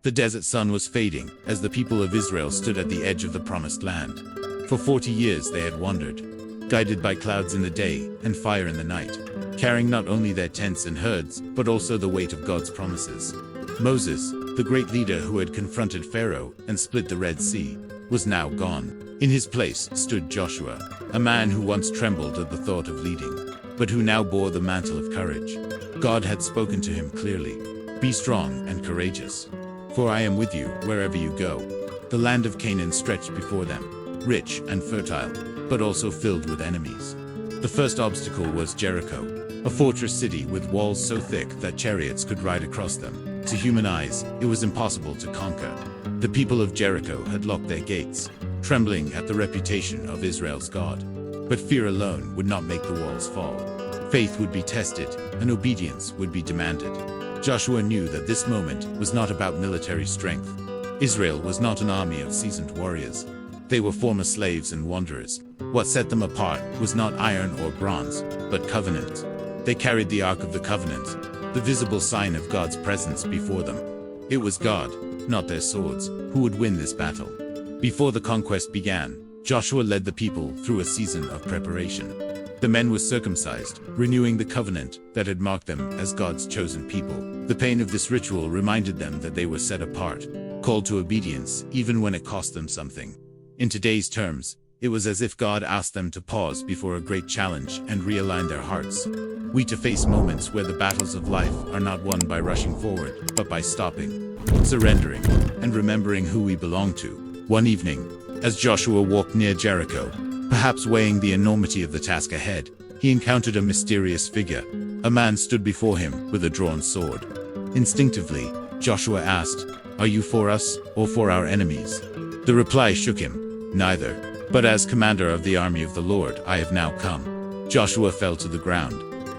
The desert sun was fading as the people of Israel stood at the edge of the promised land. For 40 years they had wandered, guided by clouds in the day and fire in the night, carrying not only their tents and herds, but also the weight of God's promises. Moses, the great leader who had confronted Pharaoh and split the Red Sea, was now gone. In his place stood Joshua, a man who once trembled at the thought of leading, but who now bore the mantle of courage. God had spoken to him clearly, "Be strong and courageous, for I am with you wherever you go." The land of Canaan stretched before them, rich and fertile, but also filled with enemies. The first obstacle was Jericho, a fortress city with walls so thick that chariots could ride across them. To human eyes, it was impossible to conquer. The people of Jericho had locked their gates, trembling at the reputation of Israel's God. But fear alone would not make the walls fall. Faith would be tested, and obedience would be demanded. Joshua knew that this moment was not about military strength. Israel was not an army of seasoned warriors. They were former slaves and wanderers. What set them apart was not iron or bronze, but covenant. They carried the Ark of the Covenant, the visible sign of God's presence before them. It was God, not their swords, who would win this battle. Before the conquest began, Joshua led the people through a season of preparation. The men were circumcised, renewing the covenant that had marked them as God's chosen people. The pain of this ritual reminded them that they were set apart, called to obedience even when it cost them something. In today's terms, it was as if God asked them to pause before a great challenge and realign their hearts. We to face moments where the battles of life are not won by rushing forward, but by stopping, surrendering, and remembering who we belong to. One evening, as Joshua walked near Jericho, perhaps weighing the enormity of the task ahead, he encountered a mysterious figure. A man stood before him with a drawn sword. Instinctively, Joshua asked, "Are you for us or for our enemies?" The reply shook him, "Neither. But as commander of the army of the Lord, I have now come." Joshua fell to the ground,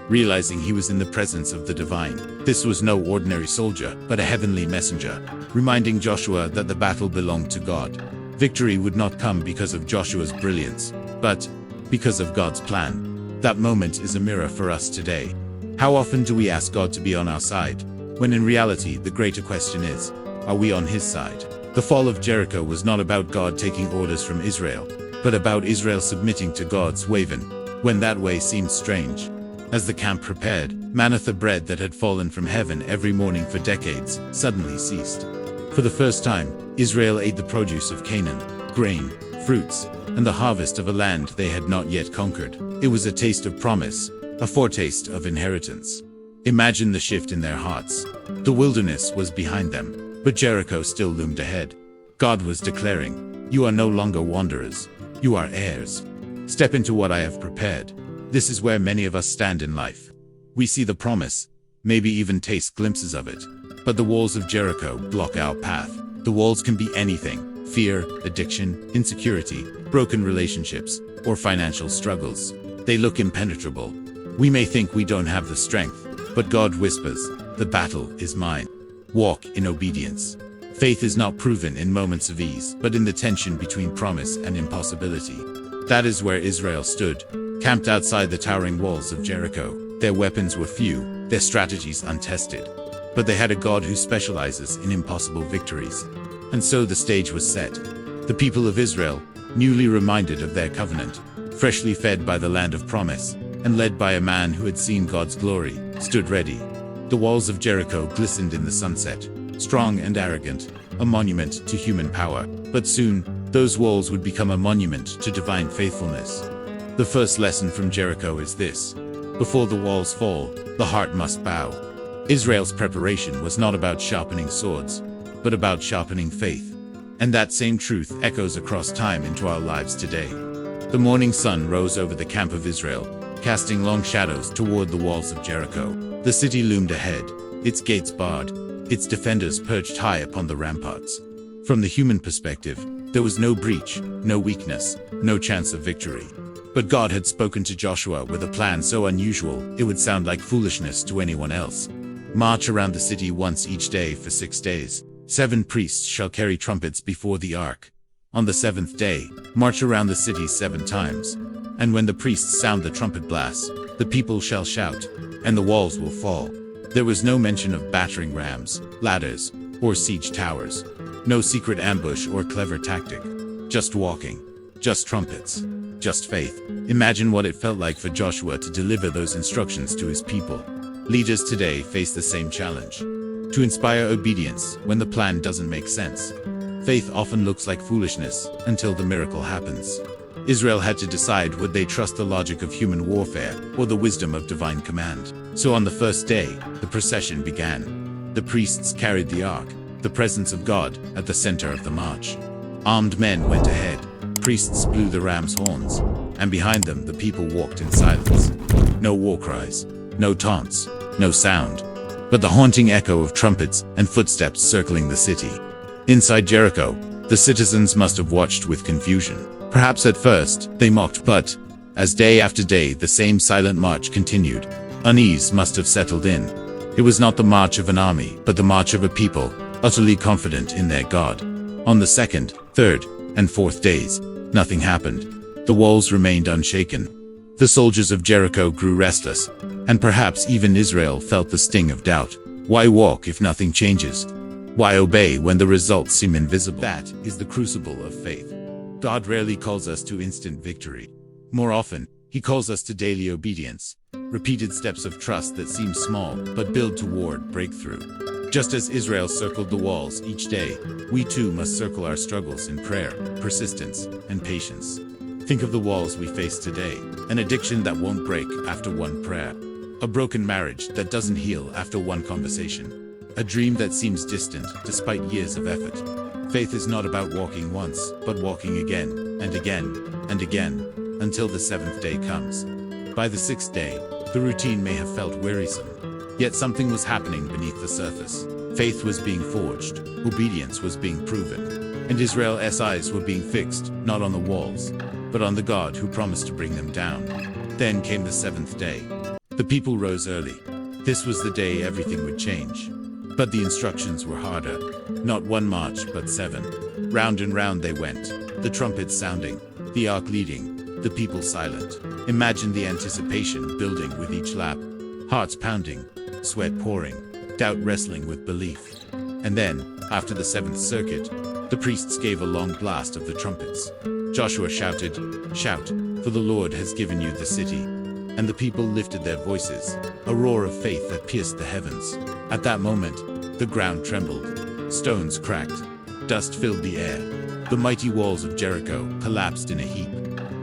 realizing he was in the presence of the divine. This was no ordinary soldier, but a heavenly messenger, reminding Joshua that the battle belonged to God. Victory would not come because of Joshua's brilliance, but because of God's plan. That moment is a mirror for us today. How often do we ask God to be on our side, when in reality the greater question is, are we on his side? The fall of Jericho was not about God taking orders from Israel, but about Israel submitting to God's way when that way seemed strange. As the camp prepared, manna, the bread that had fallen from heaven every morning for decades, suddenly ceased. For the first time, Israel ate the produce of Canaan, grain, fruits, and the harvest of a land they had not yet conquered. It was a taste of promise, a foretaste of inheritance. Imagine the shift in their hearts. The wilderness was behind them, but Jericho still loomed ahead. God was declaring, "You are no longer wanderers. You are heirs. Step into what I have prepared." This is where many of us stand in life. We see the promise, maybe even taste glimpses of it, but the walls of Jericho block our path. The walls can be anything: fear, addiction, insecurity, broken relationships, or financial struggles. They look impenetrable. We may think we don't have the strength, but God whispers, "The battle is mine. Walk in obedience." Faith is not proven in moments of ease, but in the tension between promise and impossibility. That is where Israel stood, camped outside the towering walls of Jericho. Their weapons were few, their strategies untested, but they had a God who specializes in impossible victories. And so the stage was set. The people of Israel, newly reminded of their covenant, freshly fed by the land of promise, and led by a man who had seen God's glory, stood ready. The walls of Jericho glistened in the sunset, strong and arrogant, a monument to human power. But soon, those walls would become a monument to divine faithfulness. The first lesson from Jericho is this: before the walls fall, the heart must bow. Israel's preparation was not about sharpening swords, but about sharpening faith. And that same truth echoes across time into our lives today. The morning sun rose over the camp of Israel, casting long shadows toward the walls of Jericho. The city loomed ahead, its gates barred, its defenders perched high upon the ramparts. From the human perspective, there was no breach, no weakness, no chance of victory. But God had spoken to Joshua with a plan so unusual, it would sound like foolishness to anyone else. March around the city once each day for 6 days. 7 priests shall carry trumpets before the ark. On the 7th day, march around the city 7 times. And when the priests sound the trumpet blast, the people shall shout, and the walls will fall. There was no mention of battering rams, ladders, or siege towers. No secret ambush or clever tactic. Just walking. Just trumpets. Just faith. Imagine what it felt like for Joshua to deliver those instructions to his people. Leaders today face the same challenge. To inspire obedience when the plan doesn't make sense. Faith often looks like foolishness until the miracle happens. Israel had to decide, would they trust the logic of human warfare or the wisdom of divine command. So on the first day, the procession began. The priests carried the ark, the presence of God, at the center of the march. Armed men went ahead. Priests blew the ram's horns, and behind them the people walked in silence. No war cries, no taunts, no sound, but the haunting echo of trumpets and footsteps circling the city. Inside Jericho, the citizens must have watched with confusion. Perhaps at first, they mocked, but as day after day the same silent march continued, unease must have settled in. It was not the march of an army, but the march of a people, utterly confident in their God. On the second, third, and fourth days, nothing happened. The walls remained unshaken. The soldiers of Jericho grew restless, and perhaps even Israel felt the sting of doubt. Why walk if nothing changes? Why obey when the results seem invisible? That is the crucible of faith. God rarely calls us to instant victory. More often, He calls us to daily obedience, repeated steps of trust that seem small but build toward breakthrough. Just as Israel circled the walls each day, we too must circle our struggles in prayer, persistence, and patience. Think of the walls we face today: an addiction that won't break after one prayer, a broken marriage that doesn't heal after one conversation, a dream that seems distant despite years of effort. Faith is not about walking once, but walking again, and again, and again, until the seventh day comes. By the sixth day, the routine may have felt wearisome, yet something was happening beneath the surface. Faith was being forged, obedience was being proven, and Israel's eyes were being fixed, not on the walls, but on the God who promised to bring them down. Then came the seventh day. The people rose early. This was the day everything would change. But the instructions were harder. Not one march, but 7. Round and round they went, the trumpets sounding, the ark leading, the people silent. Imagine the anticipation building with each lap, hearts pounding, sweat pouring, doubt wrestling with belief. And then, after the 7th circuit, the priests gave a long blast of the trumpets. Joshua shouted, "Shout, for the Lord has given you the city." And the people lifted their voices, a roar of faith that pierced the heavens. At that moment, the ground trembled, stones cracked, dust filled the air. The mighty walls of Jericho collapsed in a heap.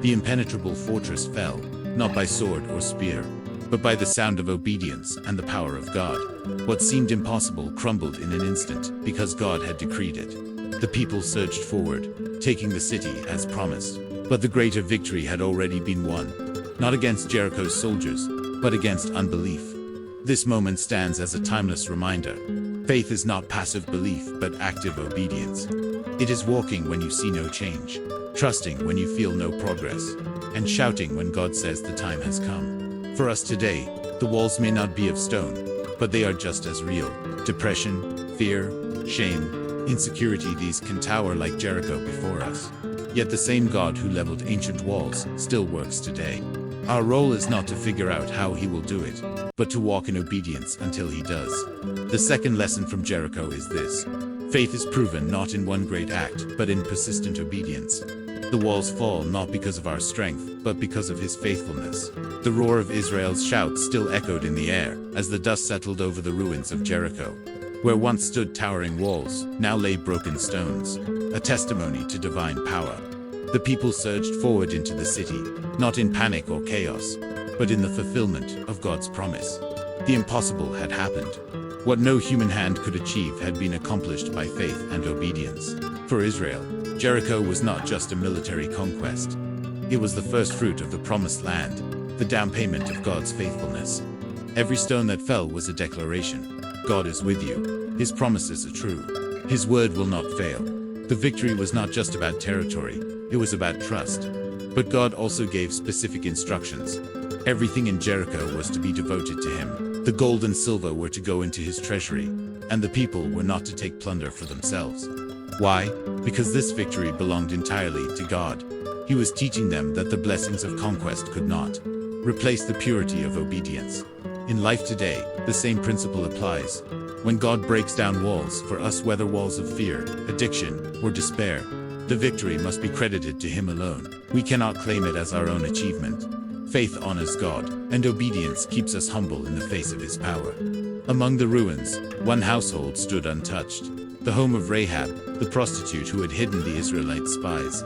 The impenetrable fortress fell, not by sword or spear, but by the sound of obedience and the power of God. What seemed impossible crumbled in an instant, because God had decreed it. The people surged forward, taking the city as promised. But the greater victory had already been won. Not against Jericho's soldiers, but against unbelief. This moment stands as a timeless reminder. Faith is not passive belief, but active obedience. It is walking when you see no change, trusting when you feel no progress, and shouting when God says the time has come. For us today, the walls may not be of stone, but they are just as real. Depression, fear, shame, insecurity, these can tower like Jericho before us. Yet the same God who leveled ancient walls still works today. Our role is not to figure out how He will do it, but to walk in obedience until He does. The second lesson from Jericho is this: faith is proven not in one great act, but in persistent obedience. The walls fall not because of our strength, but because of His faithfulness. The roar of Israel's shout still echoed in the air as the dust settled over the ruins of Jericho. Where once stood towering walls, now lay broken stones, a testimony to divine power. The people surged forward into the city, not in panic or chaos, but in the fulfillment of God's promise. The impossible had happened. What no human hand could achieve had been accomplished by faith and obedience. For Israel, Jericho was not just a military conquest. It was the first fruit of the promised land, the down payment of God's faithfulness. Every stone that fell was a declaration: God is with you. His promises are true. His word will not fail. The victory was not just about territory, it was about trust. But God also gave specific instructions. Everything in Jericho was to be devoted to Him. The gold and silver were to go into His treasury, and the people were not to take plunder for themselves. Why? Because this victory belonged entirely to God. He was teaching them that the blessings of conquest could not replace the purity of obedience. In life today, the same principle applies. When God breaks down walls for us, whether walls of fear, addiction, or despair, the victory must be credited to Him alone. We cannot claim it as our own achievement. Faith honors God, and obedience keeps us humble in the face of His power. Among the ruins, one household stood untouched, the home of Rahab, the prostitute who had hidden the Israelite spies.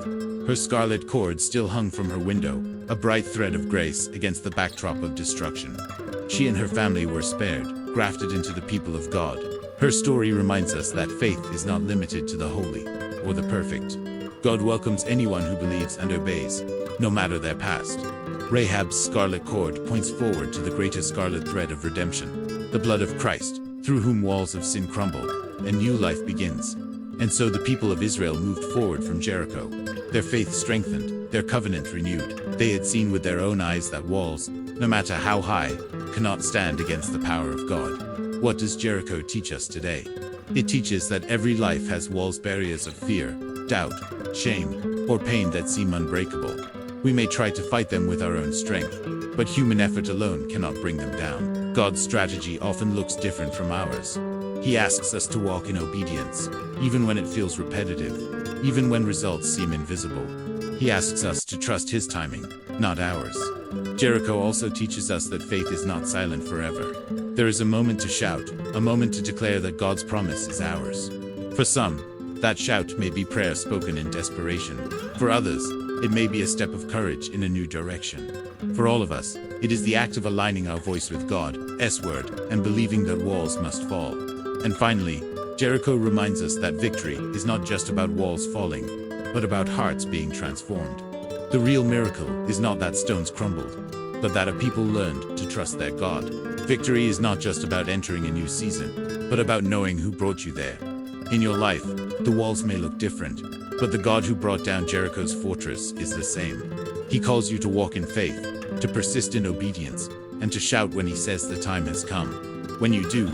Her scarlet cord still hung from her window, a bright thread of grace against the backdrop of destruction. She and her family were spared, grafted into the people of God. Her story reminds us that faith is not limited to the holy or the perfect. God welcomes anyone who believes and obeys, no matter their past. Rahab's scarlet cord points forward to the greatest scarlet thread of redemption, the blood of Christ, through whom walls of sin crumble, and new life begins. And so the people of Israel moved forward from Jericho, their faith strengthened, their covenant renewed. They had seen with their own eyes that walls, no matter how high, cannot stand against the power of God. What does Jericho teach us today? It teaches that every life has walls, barriers of fear, doubt, shame, or pain that seem unbreakable. We may try to fight them with our own strength, but human effort alone cannot bring them down. God's strategy often looks different from ours. He asks us to walk in obedience, even when it feels repetitive, even when results seem invisible. He asks us to trust His timing, not ours. Jericho also teaches us that faith is not silent forever. There is a moment to shout, a moment to declare that God's promise is ours. For some, that shout may be prayer spoken in desperation. For others, it may be a step of courage in a new direction. For all of us, it is the act of aligning our voice with God's word and believing that walls must fall. And finally, Jericho reminds us that victory is not just about walls falling, but about hearts being transformed. The real miracle is not that stones crumbled, but that a people learned to trust their God. Victory is not just about entering a new season, but about knowing who brought you there. In your life, the walls may look different, but the God who brought down Jericho's fortress is the same. He calls you to walk in faith, to persist in obedience, and to shout when He says the time has come. When you do,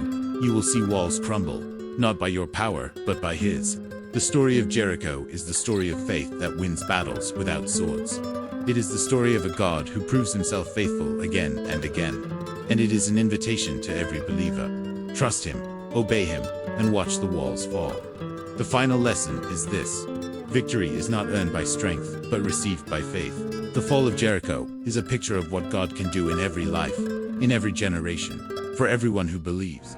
you will see walls crumble, not by your power, but by His. The story of Jericho is the story of faith that wins battles without swords. It is the story of a God who proves Himself faithful again and again. And it is an invitation to every believer. Trust Him, obey Him, and watch the walls fall. The final lesson is this: victory is not earned by strength, but received by faith. The fall of Jericho is a picture of what God can do in every life, in every generation, for everyone who believes.